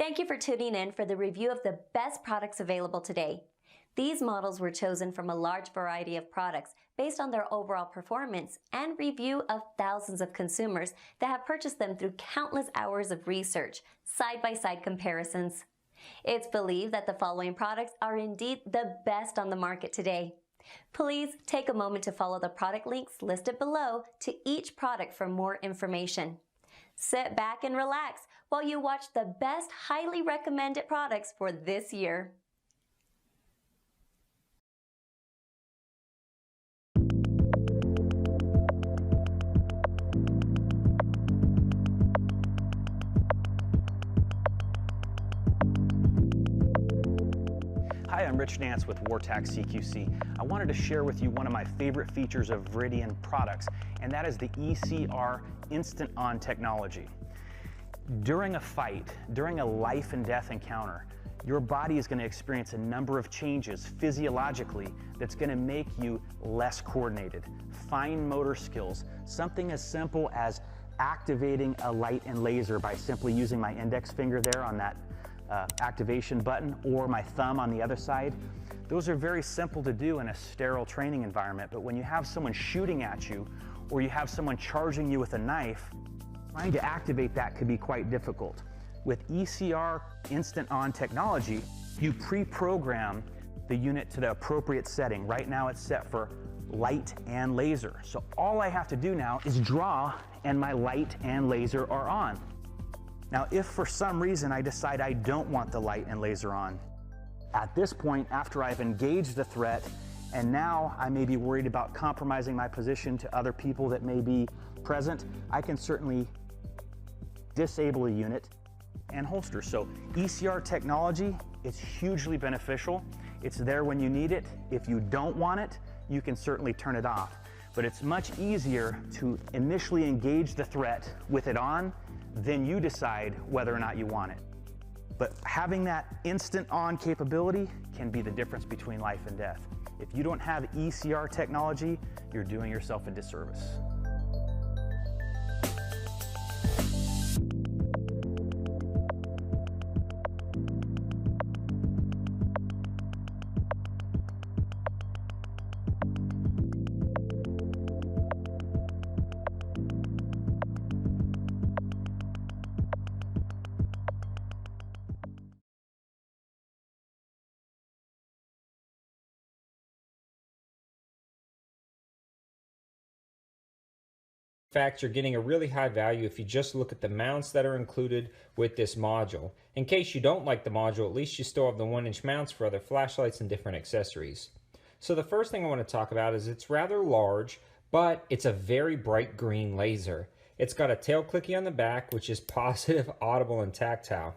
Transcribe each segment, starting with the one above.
Thank you for tuning in for the review of the best products available today. These models were chosen from a large variety of products based on their overall performance and review of thousands of consumers that have purchased them through countless hours of research, side-by-side comparisons. It's believed that the following products are indeed the best on the market today. Please take a moment to follow the product links listed below to each product for more information. Sit back and relax while you watch the best highly recommended products for this year. Hi, I'm Rich Nance with Wartac CQC. I wanted to share with you one of my favorite features of Viridian products, and that is the ECR Instant On technology. During a fight, during a life and death encounter, your body is going to experience a number of changes physiologically that's going to make you less coordinated. Fine motor skills, something as simple as activating a light and laser by simply using my index finger there on that activation button or my thumb on the other side. Those are very simple to do in a sterile training environment, but when you have someone shooting at you or you have someone charging you with a knife, trying to activate that could be quite difficult. With ECR Instant On technology, you pre-program the unit to the appropriate setting. Right now it's set for light and laser. So all I have to do now is draw and my light and laser are on. Now, if for some reason I decide I don't want the light and laser on, at this point, after I've engaged the threat, and now I may be worried about compromising my position to other people that may be present, I can certainly disable a unit and holster. So ECR technology, it's hugely beneficial. It's there when you need it. If you don't want it, you can certainly turn it off. But it's much easier to initially engage the threat with it on, then you decide whether or not you want it. But having that instant on capability can be the difference between life and death. If you don't have ECR technology, you're doing yourself a disservice. In fact, you're getting a really high value if you just look at the mounts that are included with this module. In case you don't like the module, at least you still have the 1-inch mounts for other flashlights and different accessories. So the first thing I want to talk about is it's rather large, but it's a very bright green laser. It's got a tail clicky on the back, which is positive, audible, and tactile.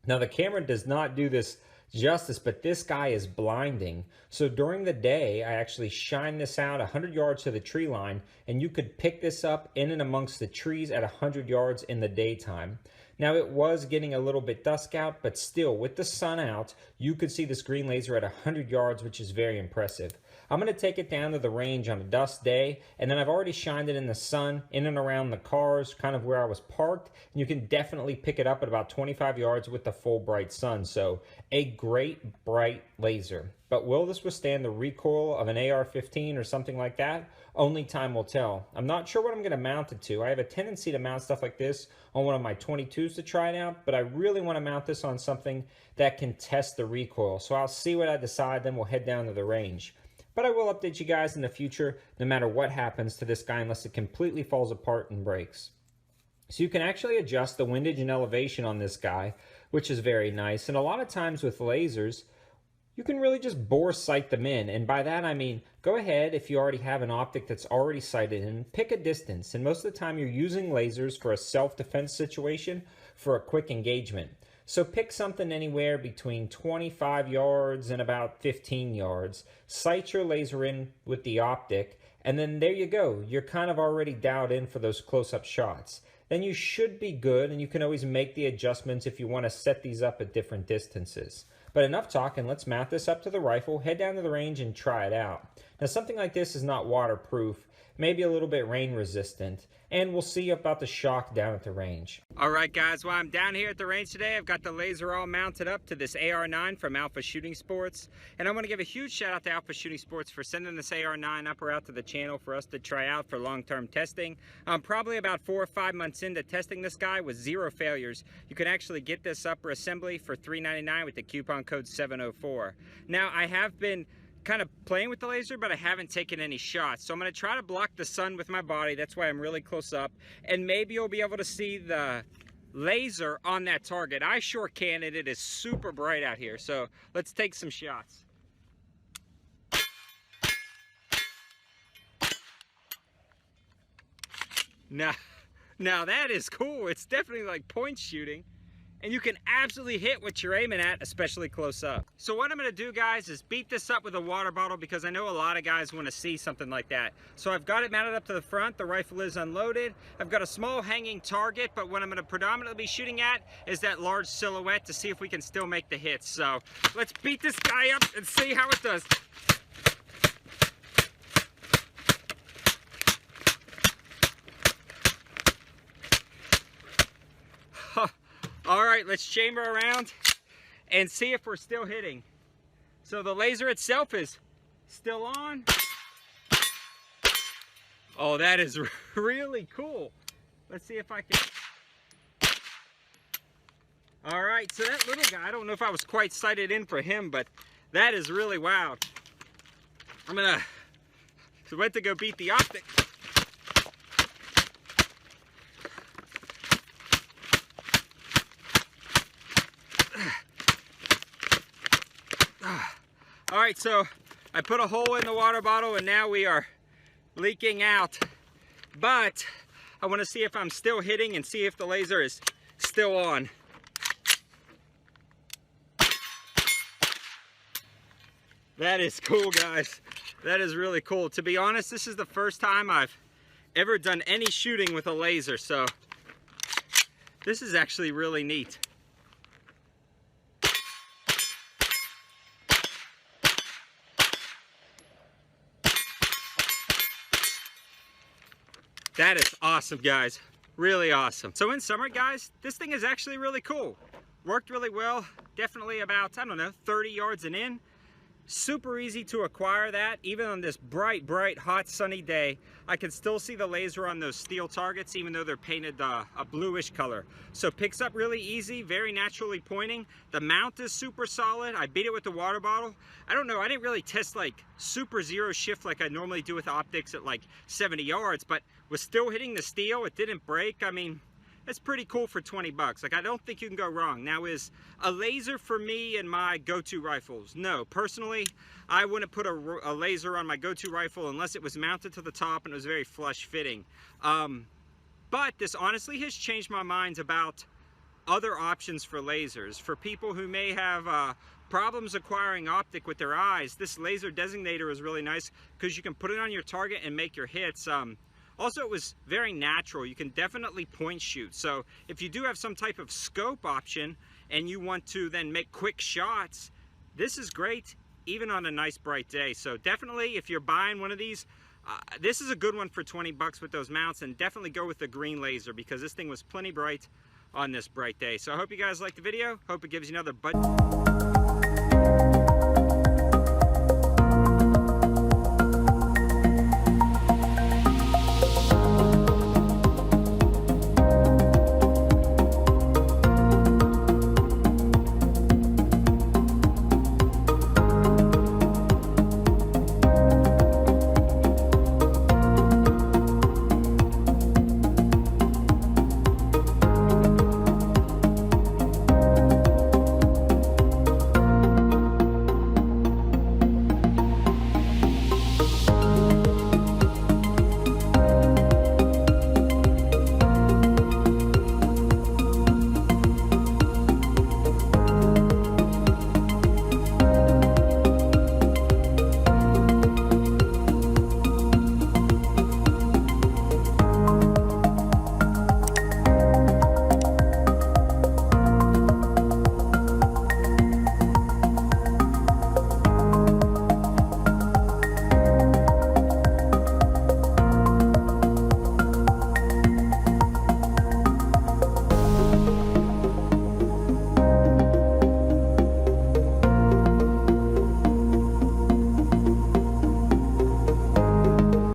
Now the camera does not do this justice, but this guy is blinding. So during the day, I actually shine this out 100 yards to the tree line, and you could pick this up in and amongst the trees at 100 yards in the daytime. Now it was getting a little bit dusk out, but still with the sun out, you could see this green laser at 100 yards, which is very impressive. I'm going to take it down to the range on a dust day, and then I've already shined it in the sun, in and around the cars, kind of where I was parked, and you can definitely pick it up at about 25 yards with the full bright sun. So a great bright laser. But will this withstand the recoil of an AR-15 or something like that? Only time will tell. I'm not sure what I'm going to mount it to. I have a tendency to mount stuff like this on one of my 22s to try it out, but I really want to mount this on something that can test the recoil. So I'll see what I decide, then we'll head down to the range. But I will update you guys in the future no matter what happens to this guy unless it completely falls apart and breaks. So you can actually adjust the windage and elevation on this guy, which is very nice. And a lot of times with lasers, you can really just bore sight them in. And by that I mean, go ahead if you already have an optic that's already sighted in, pick a distance. And most of the time you're using lasers for a self-defense situation for a quick engagement. So pick something anywhere between 25 yards and about 15 yards. Sight your laser in with the optic, and then there you go. You're kind of already dialed in for those close-up shots. Then you should be good, and you can always make the adjustments if you want to set these up at different distances. But enough talking, let's mount this up to the rifle, head down to the range, and try it out. Now, something like this is not waterproof, maybe a little bit rain resistant, and we'll see about the shock down at the range. Alright guys, well I'm down here at the range today. I've got the laser all mounted up to this AR-9 from Alpha Shooting Sports, and I want to give a huge shout out to Alpha Shooting Sports for sending this AR-9 up or out to the channel for us to try out for long-term testing. Probably about 4 or 5 months into testing this guy with 0 failures. You can actually get this upper assembly for $3.99 with the coupon code 704. Now I have been kind of playing with the laser, but I haven't taken any shots, so I'm going to try to block the sun with my body. That's why I'm really close up, and maybe you'll be able to see the laser on that target. I sure can, and it is super bright out here, so let's take some shots. Now that is cool. It's definitely like point shooting, and you can absolutely hit what you're aiming at, especially close up. So what I'm gonna do, guys, is beat this up with a water bottle, because I know a lot of guys wanna see something like that. So I've got it mounted up to the front, the rifle is unloaded. I've got a small hanging target, but what I'm gonna predominantly be shooting at is that large silhouette to see if we can still make the hits. So let's beat this guy up and see how it does. All right, let's chamber around and see if we're still hitting. So the laser itself is still on. Oh, that is really cool. Let's see if I can. All right, so that little guy, I don't know if I was quite sighted in for him, but that is really wild. So went to go beat the optic. All right, so I put a hole in the water bottle and now we are leaking out, but I want to see if I'm still hitting and see if the laser is still on. That is cool, guys. That is really cool. To be honest, this is the first time I've ever done any shooting with a laser, so this is actually really neat. That is awesome, guys. Really awesome. So in summer, guys, this thing is actually really cool. Worked really well. Definitely about, I don't know, 30 yards and in. Super easy to acquire that. Even on this bright, hot, sunny day, I can still see the laser on those steel targets, even though they're painted a bluish color. So picks up really easy, very naturally pointing. The mount is super solid. I beat it with the water bottle. I don't know, I didn't really test like super zero shift like I normally do with optics at like 70 yards, but was still hitting the steel. It didn't break. I mean, that's pretty cool for 20 bucks. Like, I don't think you can go wrong. Now, is a laser for me and my go-to rifles? No, personally, I wouldn't put a laser on my go-to rifle unless it was mounted to the top and it was very flush fitting. But this honestly has changed my mind about other options for lasers. For people who may have problems acquiring optic with their eyes, this laser designator is really nice because you can put it on your target and make your hits. Also, it was very natural. You can definitely point shoot. So if you do have some type of scope option and you want to then make quick shots, this is great even on a nice bright day. So definitely, if you're buying one of these, this is a good one for 20 bucks with those mounts, and definitely go with the green laser because this thing was plenty bright on this bright day. So I hope you guys liked the video. Hope it gives you another